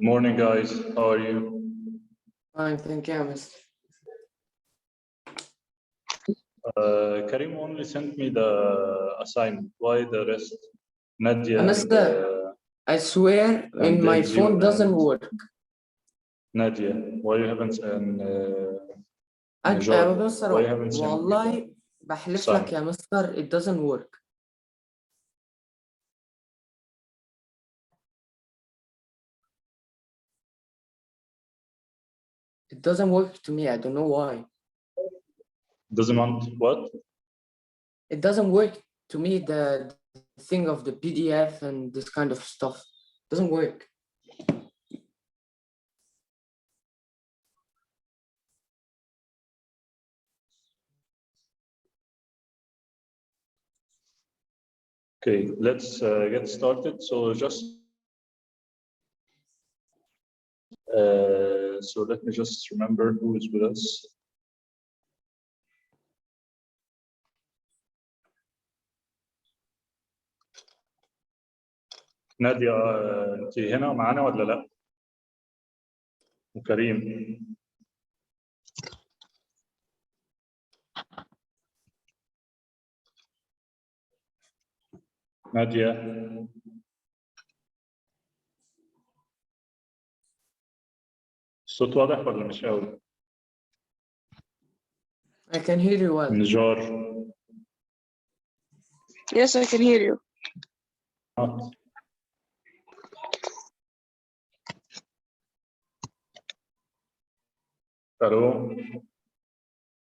Morning, guys. How are you? Fine, thank you, Mr. Karim only sent me the assignment. Why the rest? Nadia Mr. I swear in my Elzio phone doesn't and work. Nadia, why you haven't and يا why you مستر haven't sent me والله بحلف لك يا مستر it doesn't work. It doesn't work to me. I don't know why. Doesn't want what? It doesn't work to me, the thing of the PDF and this kind of stuff. It doesn't work. Okay, let's get started. So just so let me just remember who is with us. نادية انت هنا معانا ولا لا؟ وكريم نادية الصوت واضح ولا مش قوي؟ I can hear you well. نجار Yes, I can hear you. Hello.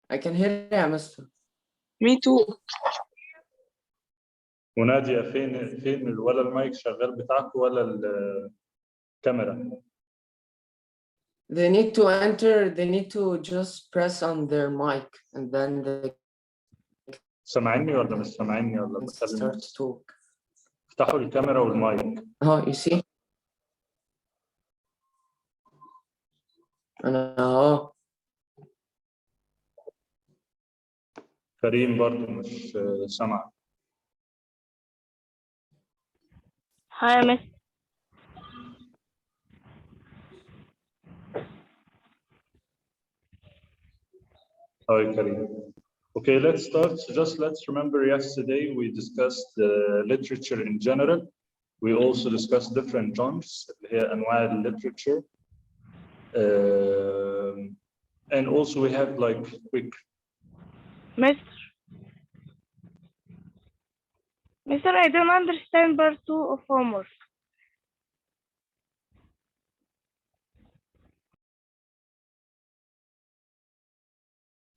I can hear you, Mr. Me too. ونادية فين ولا المايك شغال بتاعك ولا الكاميرا؟ They need to enter, they need to just press on their mic and then they سامعيني ولا مش سامعيني ولا can بتكلم؟ start to talk. افتحوا الكاميرا والمايك. Oh, you see? أنا كريم برضو مش سامع. Hi, Miss. Hi, Karim. Okay, let's start. So just let's remember yesterday we discussed the literature in general. We also discussed different genres here أنواع literature. And also we have like quick. Mister, I don't understand part 2 of homework.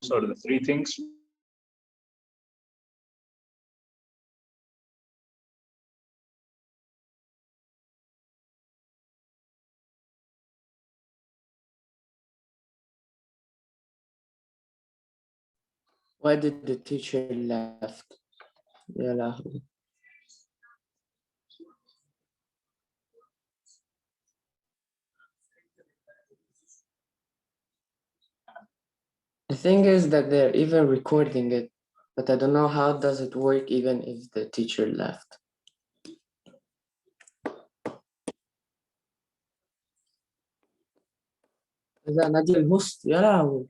So the three things. Why did the teacher left? يا لهوي. The thing is that they're even recording it, but I don't know how does it work even if the teacher left. إذا نادي الهوست يا لهوي.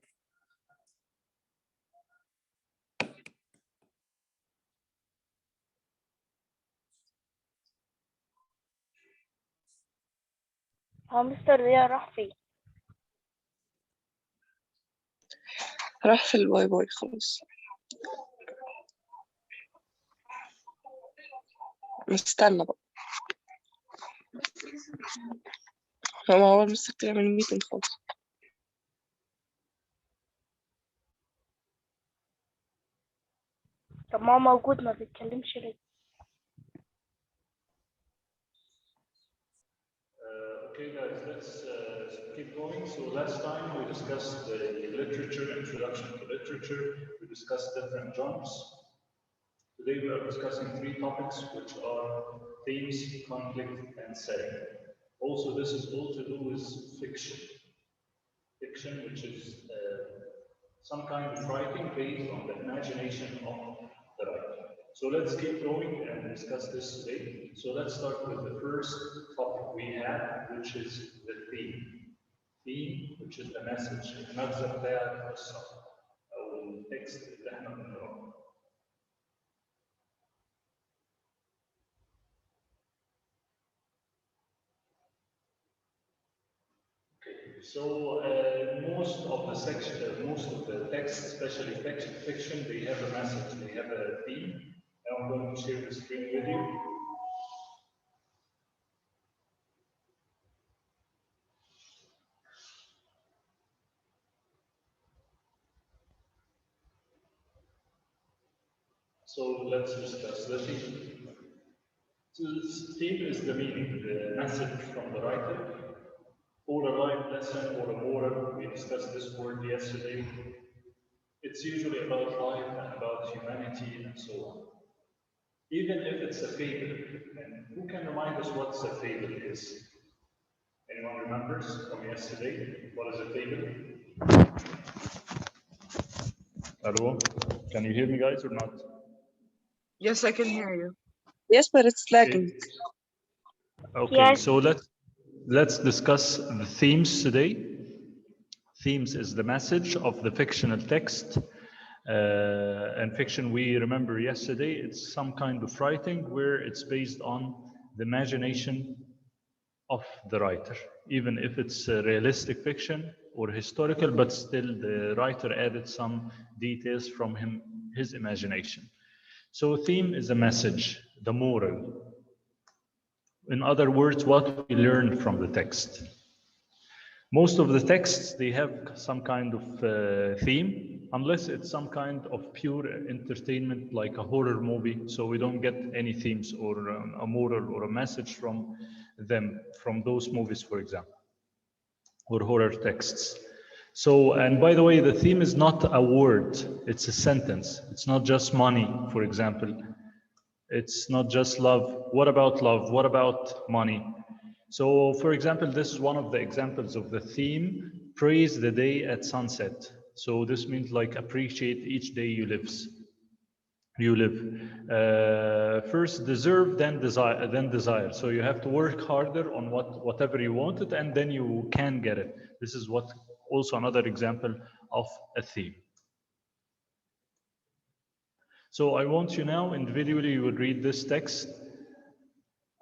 مستر ريا راح فين؟ راح في الواي باي خلاص. استنى بقى. هو مسك يعمل ميتنج خالص. طب ما هو موجود ما بيتكلمش ليه؟ Okay, guys, let's keep going. So last time we discussed the literature, introduction to literature. We discussed different genres. Today we are discussing three topics, which are themes, conflict, and setting. Also, this is all to do with fiction. Fiction, which is some kind of writing based on the imagination of the writer. So let's keep going and discuss this today. So let's start with the first topic we have, which is the theme which is the message المغزى بتاع القصة أو التكست اللي احنا بنقراه. So most of the section, most of the text, especially fiction, they have a message, they have a theme. Now I'm going to share the screen with you. So let's discuss the theme. So this theme is the meaning, the message from the writer, or a life lesson, or a moral. We discussed this word yesterday. It's usually about life and about humanity and so on. Even if it's a fable, and who can remind us what a fable is? Anyone remembers from yesterday? What is a fable? Hello? Can you hear me, guys, or not? Yes, I can hear you. Yes, but it's lagging. Okay, Yes. so let's discuss the themes today. Themes is the message of the fictional text. And fiction, we remember yesterday, it's some kind of writing where it's based on the imagination of the writer, even if it's realistic fiction or historical, but still the writer added some details from his imagination. So theme is a message, the moral. In other words, what we learn from the text. Most of the texts, they have some kind of theme, unless it's some kind of pure entertainment like a horror movie, so we don't get any themes or a moral or a message from them, from those movies, for example, or horror texts. So, and by the way, the theme is not a word, it's a sentence. It's not just money, for example. It's not just love. What about love? What about money? So, for example, this is one of the examples of the theme, praise the day at sunset. So this means like appreciate each day you live. First deserve, then desire. So you have to work harder on whatever you wanted, and then you can get it. This is what also another example of a theme. So I want you now, individually, you would read this text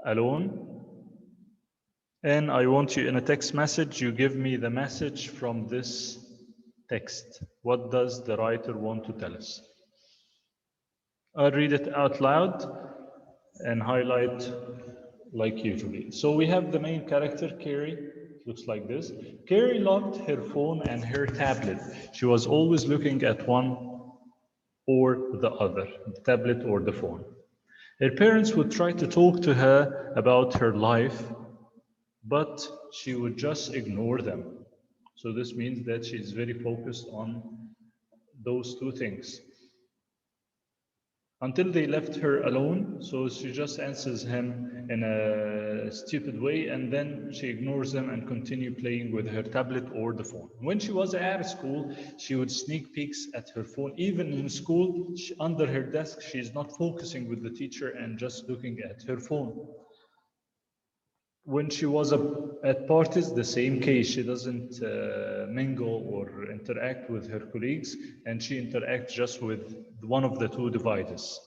alone. And I want you, in a text message, you give me the message from this text. What does the writer want to tell us? I'll read it out loud and highlight like usually. So we have the main character, Carrie. Looks like this. Carrie loved her phone and her tablet. She was always looking at one or the other, the tablet or the phone. Her parents would try to talk to her about her life, but she would just ignore them. So this means that she's very focused on those two things. Until they left her alone, so she just answers him in a stupid way, and then she ignores them and continue playing with her tablet or the phone. When she was at school, she would sneak peeks at her phone. Even in school, under her desk, she's not focusing with the teacher and just looking at her phone. When she was at parties, the same case. She doesn't mingle or interact with her colleagues, and she interacts just with one of the two devices.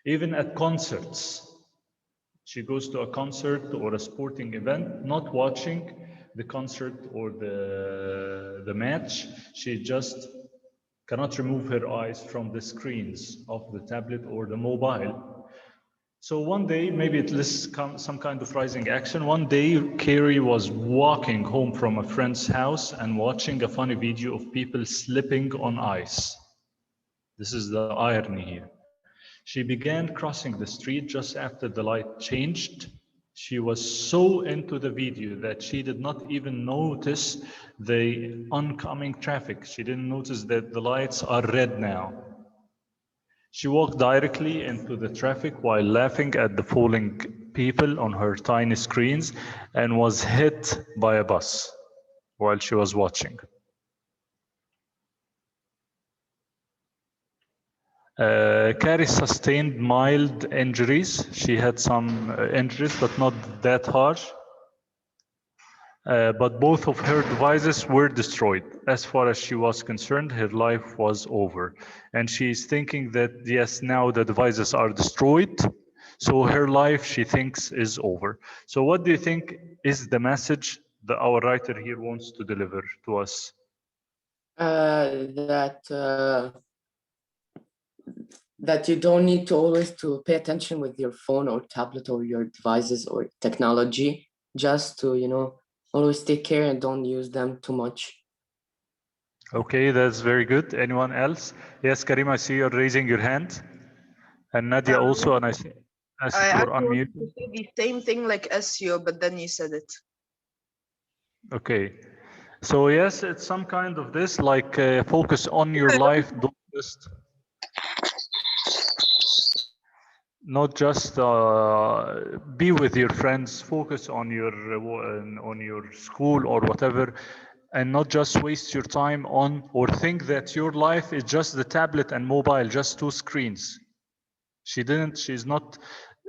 Even at concerts, she goes to a concert or a sporting event, not watching the concert or the match. She just cannot remove her eyes from the screens of the tablet or the mobile. So one day, maybe it lists some kind of rising action. One day, Carrie was walking home from a friend's house and watching a funny video of people slipping on ice. This is the irony here. She began crossing the street just after the light changed. She was so into the video that she did not even notice the oncoming traffic. She didn't notice that the lights are red now. She walked directly into the traffic while laughing at the falling people on her tiny screens and was hit by a bus while she was watching. Carrie sustained mild injuries. She had some injuries, but not that harsh. But both of her devices were destroyed. As far as she was concerned, her life was over. And she is thinking that, yes, now the devices are destroyed, so her life, she thinks, is over. So what do you think is the message that our writer here wants to deliver to us? That you don't need to always to pay attention with your phone or tablet or your devices or technology, just to, always take care and don't use them too much. Okay, that's very good. Anyone else? Yes, Karim, I see you're raising your hand. And Nadia also, and I see ask I for actually wanted unmute. to say the same thing like SEO, but then you said it. Okay. So yes, it's some kind of this, like focus on your life, don't just not just be with your friends, focus on your school or whatever, and not just waste your time on or think that your life is just the tablet and mobile, just two screens. She's not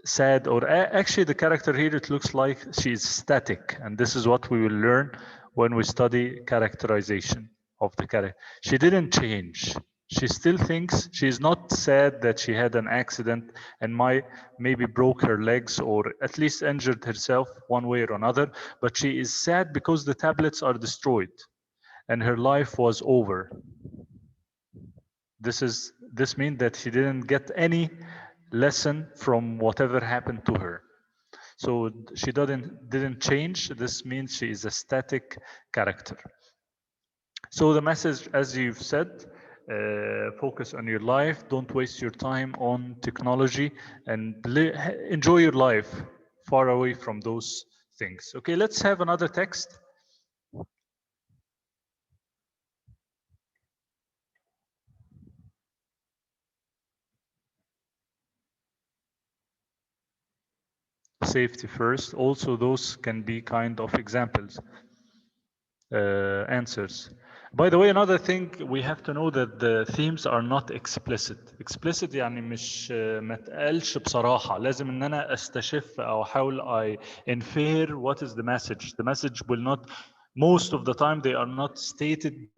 sad, or actually the character here, it looks like she's static, and this is what we will learn when we study characterization of the character. She didn't change. She still thinks, she's not sad that she had an accident and maybe broke her legs or at least injured herself one way or another, but she is sad because the tablets are destroyed and her life was over. This means that she didn't get any lesson from whatever happened to her. So she didn't change. This means she is a static character. So the message, as you've said, focus on your life. Don't waste your time on technology, and enjoy your life far away from those things. Okay, let's have another text. Safety first. Also, those can be kind of examples, answers. By the way, another thing we have to know that the themes are not explicit. Explicit يعني مش ما تقالش بصراحة. لازم إن أنا أستشف أو أحاول I infer what is the message. The message will not, most of the time they are not stated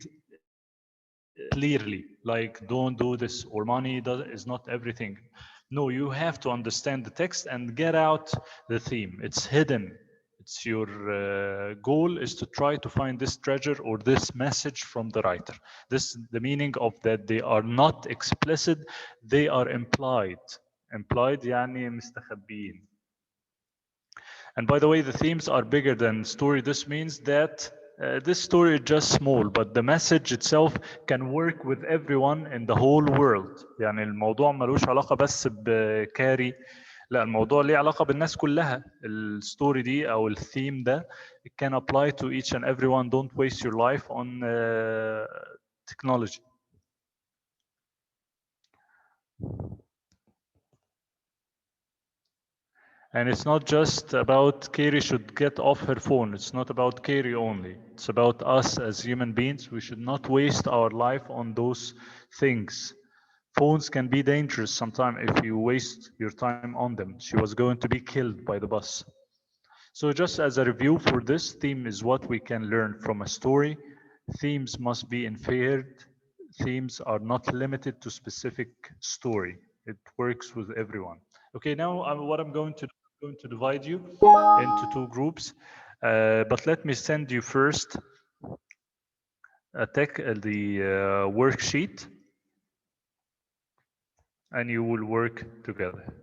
clearly, like don't do this or money is not everything. No, you have to understand the text and get out the theme. It's hidden. It's your goal is to try to find this treasure or this message from the writer. This the meaning of that. They are not explicit, they are implied. Implied يعني مستخبيين. And by the way, the themes are bigger than story. This means that this story is just small, but the message itself can work with everyone in the whole world. يعني الموضوع ملوش علاقة بس بكاري، لا الموضوع ليه علاقة بالناس كلها. الستوري دي أو الثيم ده it can apply to each and everyone. Don't waste your life on technology. And it's not just about Kiri should get off her phone. It's not about Kiri only. It's about us as human beings. We should not waste our life on those things. Phones can be dangerous sometimes if you waste your time on them. She was going to be killed by the bus. So just as a review for this theme is what we can learn from a story. Themes must be inferred. Themes are not limited to specific story. It works with everyone. Okay, now what I'm going to do, I'm going to divide you into two groups. But let me send you first the worksheet, and you will work together.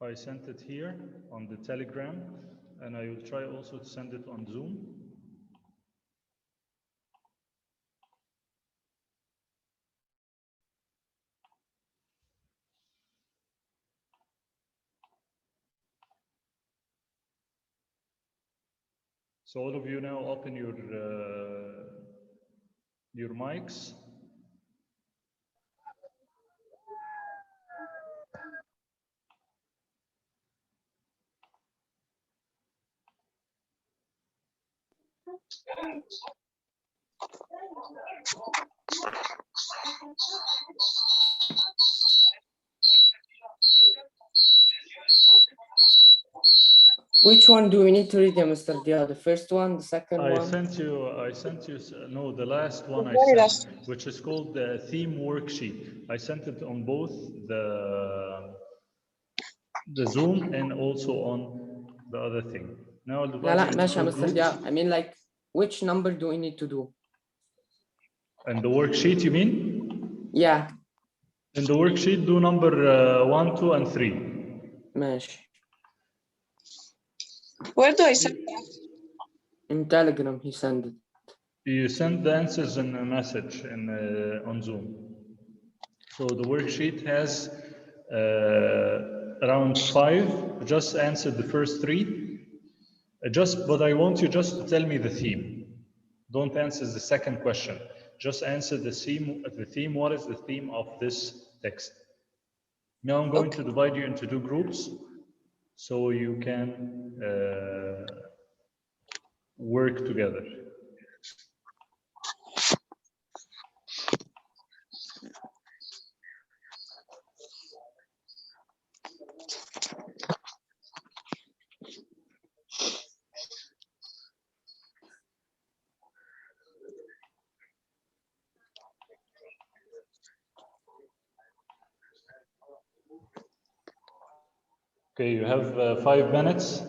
I sent it here on the Telegram, and I will try also to send it on Zoom. So all of you now open your mics. Which one do we need to read, Mr. Dia? The first one, the second I one? sent you, no, the last one I very sent, last. which is called the theme worksheet. I sent it on both the Zoom and also on the other thing. Now I'll لا divide لا you ماشي يا into Mr. groups. Dia. I mean, like, which number do we need to do? And the worksheet, you mean? Yeah, In the worksheet, do number 1, 2, and 3. ماشي. Where do I send that? In Telegram, he sent it. You send the answers in a message on Zoom. So the worksheet has around 5. Just answer the first 3. But I want you just to tell me the theme. Don't answer the second question. Just answer the theme. What is the theme of this text? Now I'm going to divide you into 2 groups so you can work together. Okay, you have 5 minutes.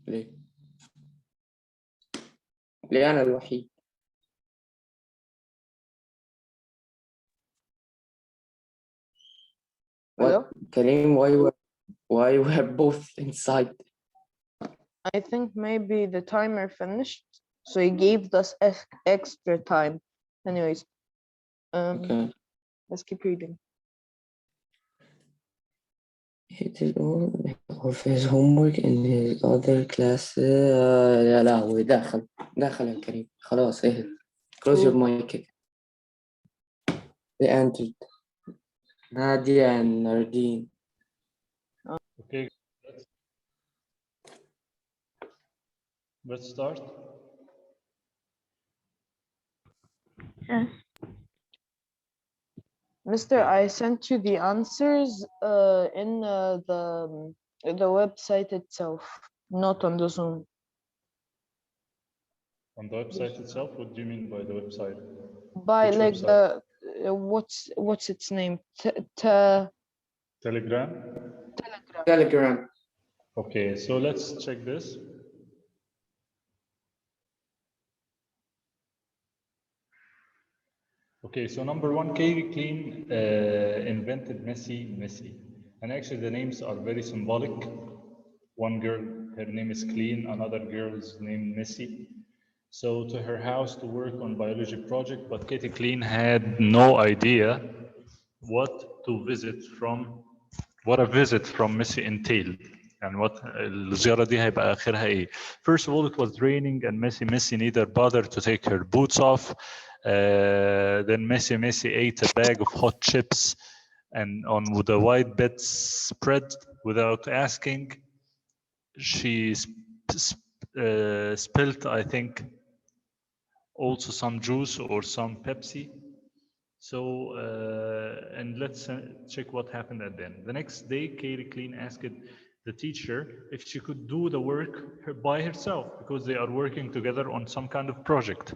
ليه؟ ليه أنا الوحيد؟ Hello? What, Kareem, why we're both inside? I think maybe the timer finished, so he gave us extra time. Anyways, Okay. let's keep reading. He did all of his homework in his other class. يا لهوي دخل يا كريم خلاص اهد. Close your mic. They entered. Nadia and Nardine. Okay, let's start. Mister, I sent you the answers in the website itself, not on the Zoom. On the website itself, what do you mean by the website? By Which like website? the what's its name? Telegram? Telegram. Okay, so let's check this. Okay, so number one, Katie Clean invented Messi. And actually the names are very symbolic. One girl, her name is Clean, another girl is named Messi. So to her house to work on biology project, but Katie Clean had no idea what a visit from Messi entailed. And what الزيارة دي هيبقى آخرها إيه. First of all, it was raining and Messi neither bothered to take her boots off. Then Messi ate a bag of hot chips and on the white bed spread without asking. She spilled, I think, also some juice or some Pepsi. So, and let's check what happened at the end. The next day, Katie Clean asked the teacher if she could do the work by herself because they are working together on some kind of project.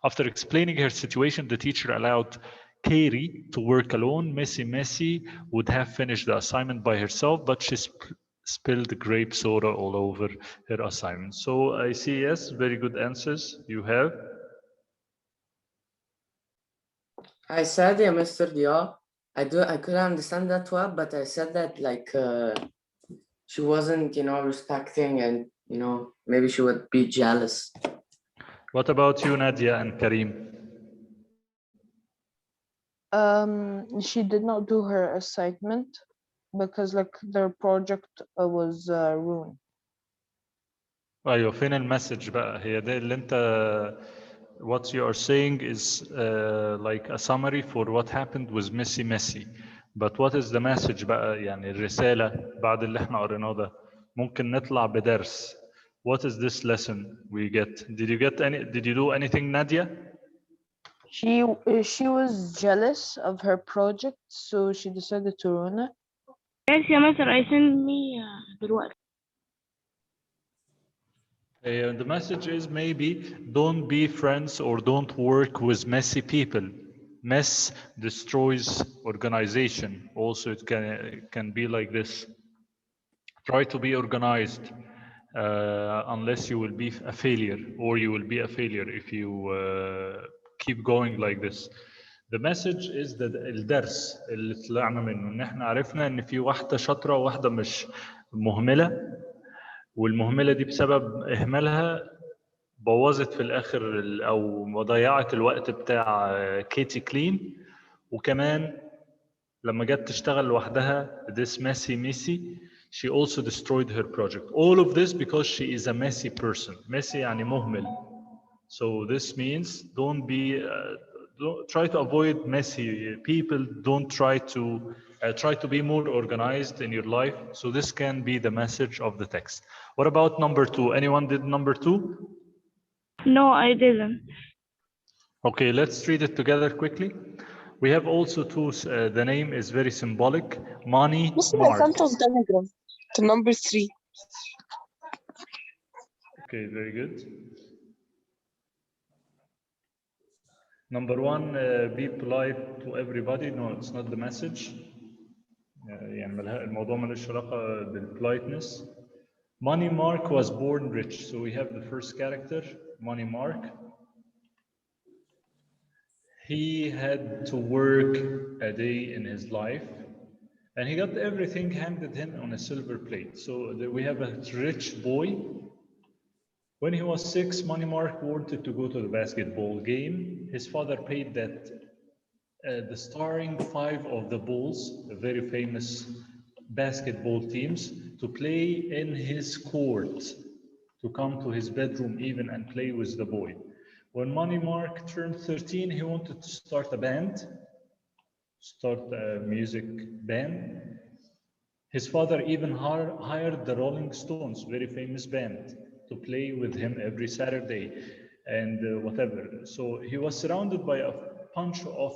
After explaining her situation, the teacher allowed Katie to work alone. Messi would have finished the assignment by herself, but she spilled grape soda all over her assignment. So I see, yes, very good answers you have. I said, yeah, Mr. Dia, I couldn't understand that well, but I said that like she wasn't, respecting and, maybe she would be jealous. What about you, Nadia and Karim? She did not do her assignment because like their project was ruined. ايوه فين المسج بقى هي ده اللي انت what you are saying is like a summary for what happened with Messi but what is the message بقى يعني الرسالة بعد اللي احنا قريناه ده ممكن نطلع بدرس what is this lesson we get did you do anything Nadia she was jealous of her project so she decided to ruin it. Yes, يا مستر I send me دلوقتي. The message is maybe don't be friends or don't work with messy people. Mess destroys organization. Also, it can be like this. Try to be organized unless you will be a failure or you will be a failure if you keep going like this. The message is that الدرس اللي طلعنا منه ان احنا عرفنا ان في واحدة شاطرة وواحدة مش مهملة والمهملة دي بسبب إهمالها بوظت في الآخر أو ضيعت الوقت بتاع كيتي كلين وكمان لما جت تشتغل لوحدها this messy she also destroyed her project all of this because she is a messy person messy يعني مهمل so this means don't try to avoid messy people don't try to be more organized in your life so this can be the message of the text what about number 2 anyone did number 2 No, I didn't. okay let's read it together quickly we have also two the name is very symbolic money mart Telegram to number 3. okay very good number 1 be polite to everybody no it's not the message يعني الموضوع ملوش علاقة بالpoliteness Money Mark was born rich. So we have the first character, Money Mark. He had to work a day in his life, and he got everything handed him on a silver plate. So we have a rich boy. When he was 6, Money Mark wanted to go to the basketball game. His father paid that the starting 5 of the Bulls, the very famous basketball teams, to play in his court, to come to his bedroom even and play with the boy. When Money Mark turned 13, he wanted to start a band, start a music band. His father even hired the Rolling Stones, very famous band, to play with him every Saturday and whatever. So he was surrounded by a bunch of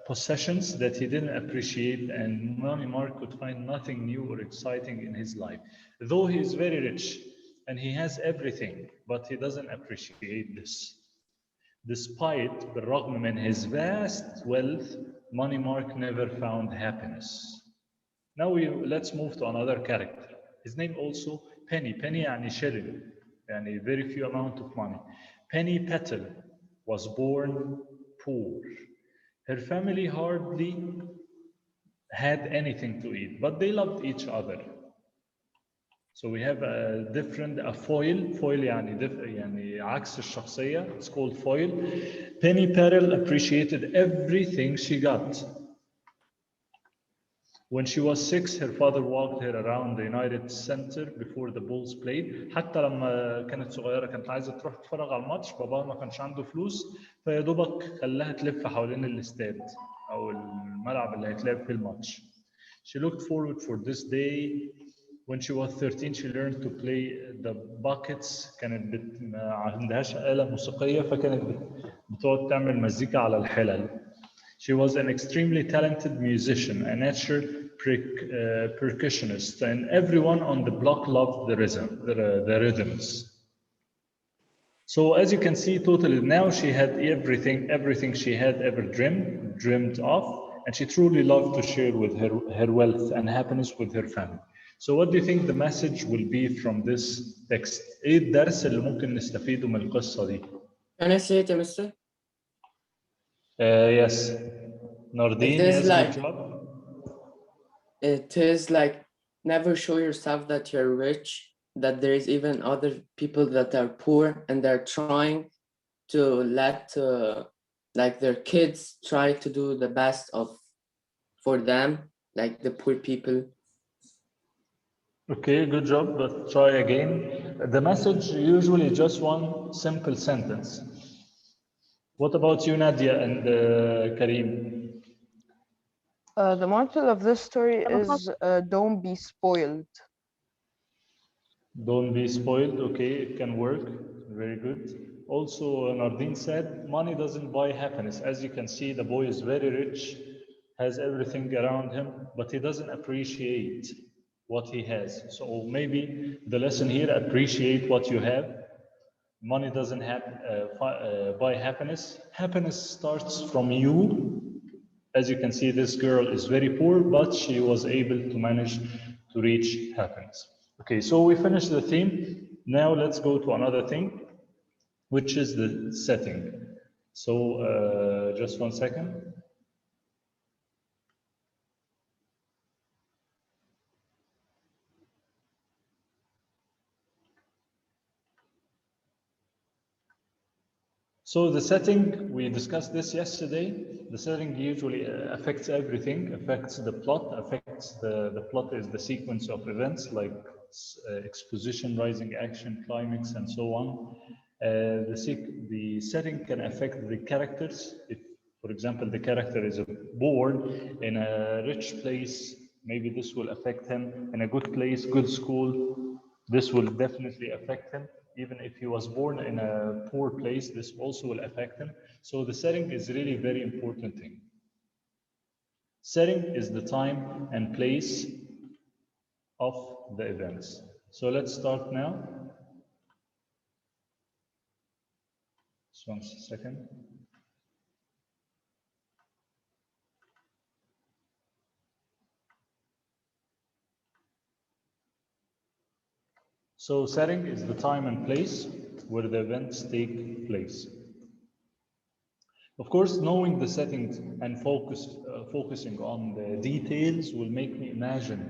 possessions that he didn't appreciate, and Money Mark could find nothing new or exciting in his life. Though he is very rich and he has everything, but he doesn't appreciate this. Despite بالرغم من his vast wealth, Money Mark never found happiness. Now let's move to another character. His name also Penny. Penny يعني shilling, يعني very few amount of money. Penny Petal was born poor. Her family hardly had anything to eat, but they loved each other. So we have a foil. Foil يعني عكس الشخصية. It's called foil. Penny Petal appreciated everything she got. When she was 6, her father walked her around the United Center before the Bulls played. حتى لما كانت صغيرة كانت عايزة تروح تتفرج على الماتش، باباها ما كانش عنده فلوس، فيا دوبك خلاها تلف حوالين الاستاد أو الملعب اللي هيتلعب فيه الماتش. She looked forward for this day. When she was 13, she learned to play the buckets. كانت ما عندهاش آلة موسيقية، فكانت بتقعد تعمل مزيكا على الحلل. She was an extremely talented musician, a natural percussionist, and everyone on the block loved the rhythms. So as you can see, totally now she had everything she had ever dreamed of, and she truly loved to share with her wealth and happiness with her family. So what do you think the message will be from this text? ايه الدرس اللي ممكن نستفيده من القصة دي؟ Can I say it, Mr.? Yes. Nordine, It is yes, like- good job. It is like never show yourself that you're rich, that there is even other people that are poor and they're trying to let like their kids try to do the best for them, like the poor people. Okay, good job, but try again. The message usually just one simple sentence. What about you, Nadia and Karim? The moral of this story is don't be spoiled. Don't be spoiled. Okay, it can work. Very good. Also, Nardine said, money doesn't buy happiness. As you can see, the boy is very rich, has everything around him, but he doesn't appreciate what he has. So maybe the lesson here, appreciate what you have. Money doesn't buy happiness. Happiness starts from you. As you can see, this girl is very poor, but she was able to manage to reach happiness. Okay, so we finished the theme. Now let's go to another thing, which is the setting. So just one second. So the setting, we discussed this yesterday. The setting usually affects everything, affects the plot, the plot is the sequence of events like exposition, rising action, climax, and so on. The setting can affect the characters. If, for example, the character is born in a rich place, maybe this will affect him. In a good place, good school, this will definitely affect him. Even if he was born in a poor place, this also will affect him. So the setting is really a very important thing. Setting is the time and place of the events. So let's start now. Just one second. So setting is the time and place where the events take place. Of course, knowing the settings and focusing on the details will make me imagine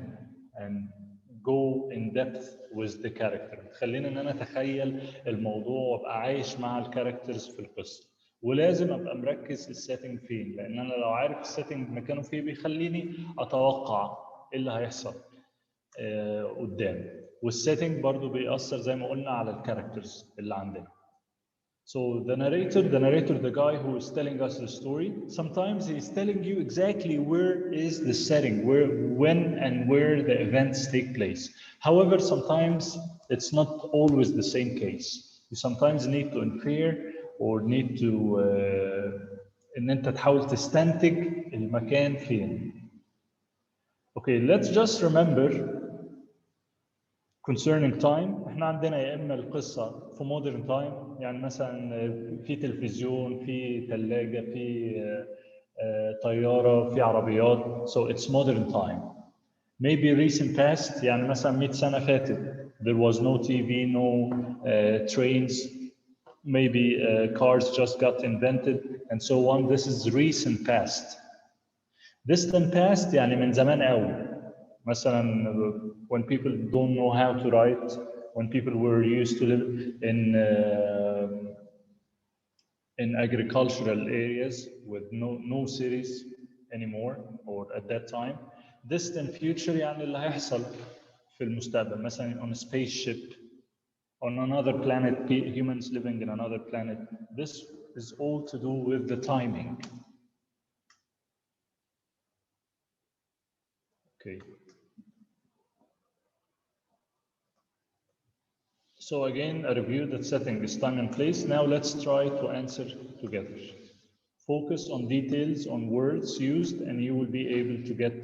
and go in depth with the character. تخليني ان انا اتخيل الموضوع وابقى عايش مع الكاركترز في القصه. ولازم ابقى مركز السيتنج فين، لان انا لو عارف السيتنج مكانه فين بيخليني اتوقع ايه اللي هيحصل قدام. والسيتنج برضو بيأثر زي ما قلنا على الكاركترز اللي عندنا. So the narrator, the guy who is telling us the story, sometimes he's telling you exactly where is the setting, where, when and where the events take place. However, sometimes it's not always the same case. You sometimes need to infer or need to ان انت تحاول تستنتج المكان فين. Okay, let's just remember concerning time. احنا عندنا يا اما القصه في modern time، يعني مثلا في تلفزيون، في ثلاجه، في طياره، في عربيات. So it's modern time. Maybe recent past، يعني مثلا 100 سنه فاتت. There was no TV, no trains. Maybe cars just got invented and so on. This is recent past. Distant past يعني من زمان قوي. مثلا when people don't know how to write, when people were used to live in agricultural areas with no cities anymore or at that time. Distant future يعني اللي هيحصل في المستقبل، مثلا on a spaceship, on another planet, humans living in another planet. This is all to do with the timing. Okay. So again, a review that setting is time and place. Now let's try to answer together. Focus on details, on words used, and you will be able to get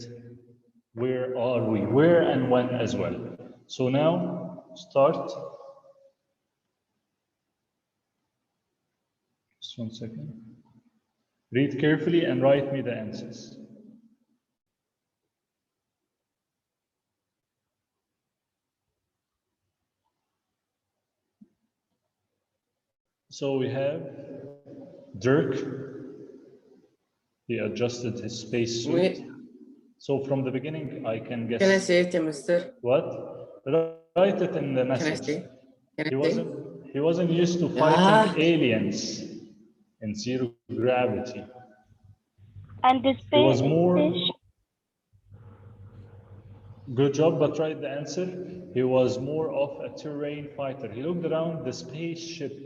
where are we, where and when as well. So now, start. Just 1 second. Read carefully and write me the answers. So we have Dirk. He adjusted his spacesuit. Wait. So from the beginning, I can guess. Can I say it, Mr.? What? Write it in the Can I message. say? Can I say? He wasn't used to fighting aliens in zero gravity. And the He was space more. station. Good job, but write the answer. He was more of a terrain fighter. He looked around the spaceship.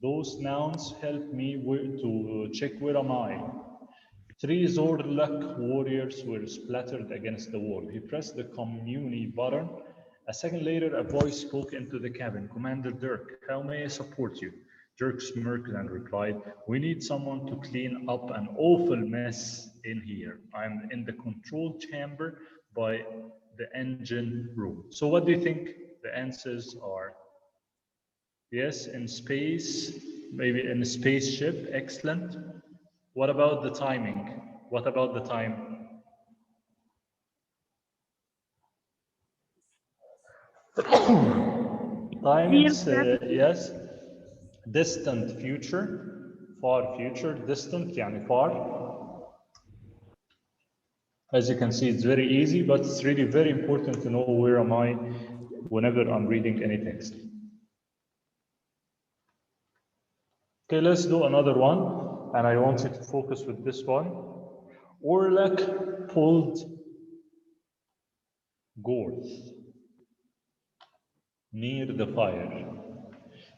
Those nouns help me to check where am I. 3 Zorlak warriors were splattered against the wall. He pressed the communi button. A second later, a voice spoke into the cabin. Commander Dirk, how may I support you? Dirk smirked and replied, we need someone to clean up an awful mess in here. I'm in the control chamber by the engine room. So what do you think the answers are? Yes, in space, maybe in a spaceship, excellent. What about the timing? What about the time? Time is, yes, distant future, far future, distant, يعني far. As you can see, it's very easy, but it's really very important to know where am I whenever I'm reading any text. Okay, let's do another one, and I want you to focus with this one. Orlek pulled Gorth near the fire.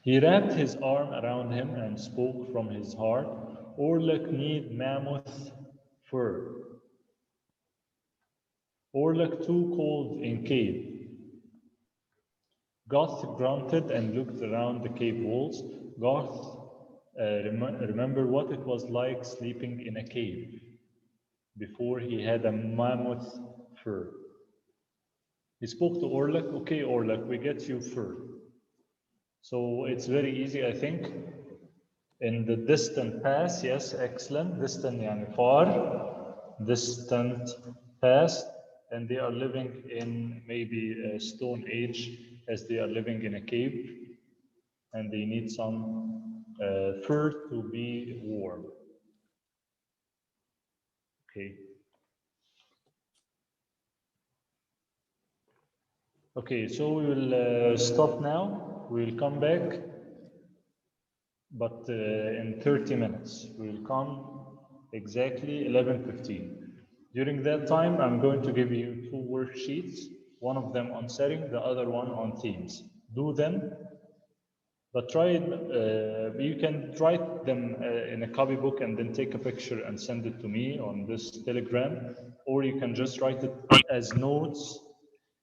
He wrapped his arm around him and spoke from his heart. Orlek need mammoth fur. Orlek too cold in cave. Goth grunted and looked around the cave walls. Goth remember what it was like sleeping in a cave before he had a mammoth fur. He spoke to Orlek. Okay, Orlek, we get you fur. So it's very easy, I think. In the distant past, yes, excellent. Distant, yani far. Distant past, and they are living in maybe a Stone Age as they are living in a cave and they need some fur to be warm. Okay. Okay, so we will stop now. We will come back, but in 30 minutes. We will come exactly 11:15. During that time, I'm going to give you 2 worksheets, one of them on setting, the other one on themes. Do them, but try it, you can write them in a copybook and then take a picture and send it to me on this Telegram, or you can just write it as notes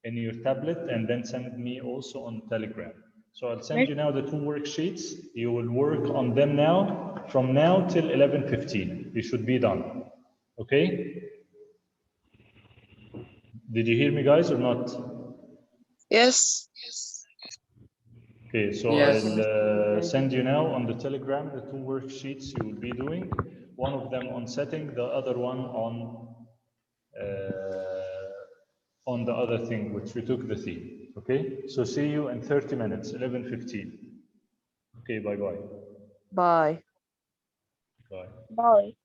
in your tablet and then send me also on Telegram. So I'll send you now the 2 worksheets. You will work on them now, from now till 11:15. You should be done. Okay? Did you hear me, guys, or not? Yes. Okay, so Yes. I'll send you now on the Telegram the 2 worksheets you will be doing. One of them on setting, the other one on the other thing, which we took the theme. Okay, so see you in 30 minutes, 11:15. Okay, bye-bye. Bye. Bye. Bye.